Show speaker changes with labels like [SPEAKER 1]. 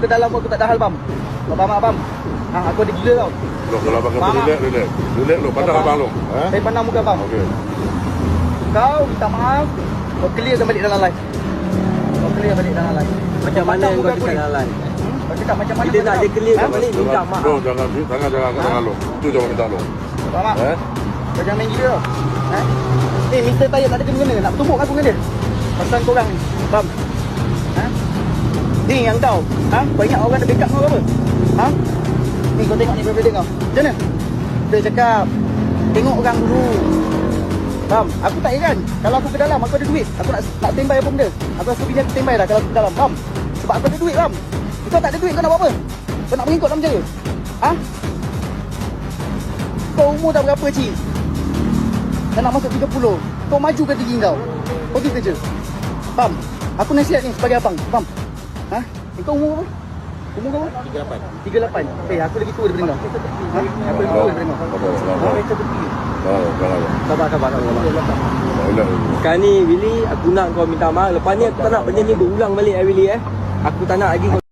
[SPEAKER 1] ke dalam aku tak ada hal, bam. Kau faham tak, bam? Ha, aku ada gila tau.
[SPEAKER 2] Loh, kalau abang kata relax. Relax lo, pandang abang lo.
[SPEAKER 1] Saya pandang muka, bam.
[SPEAKER 2] Okey.
[SPEAKER 1] Kau minta maaf, kau clearkan balik dalam live. Kau clear balik dalam live.
[SPEAKER 3] Macam mana kau cakap dalam live?
[SPEAKER 1] Kau cakap macam mana?
[SPEAKER 3] Bila nak dia clearkan balik, minta maaf.
[SPEAKER 2] Lo, jangan jangan lo. Tu jangan minta lo.
[SPEAKER 1] Faham tak? Kau jangan main gila tau. Mr. Tayyip tak ada kena-kena. Nak tumbuk aku dengan dia. Pasal korang ni. Faham? Ni yang kau. Kau ingat orang ada backup kau ke apa? Ni kau tengok ni benda kau. Macam mana? Dia cakap, tengok orang dulu. Faham? Aku tak heran. Kalau aku ke dalam, aku ada duit. Aku nak standby apa benda. Aku rasa bini aku standby dah kalau aku ke dalam. Faham? Sebab aku ada duit, faham? Kau tak ada duit, kau nak buat apa? Kau nak mengikut dalam jaya? Kau umur dah berapa, cik? Dah nak masuk 30. Kau majukan diri kau. Kau pergi kerja. Faham? Aku nasihat ni sebagai abang. Faham? Kau umur apa? Umur kau? 38. Aku lagi tua daripada kau. Aku lagi tua daripada kau. Sabar.
[SPEAKER 3] Sekarang ni Willy, aku nak kau minta maaf. Lepas ni aku tak nak benda ni berulang balik Willy. Aku tak nak lagi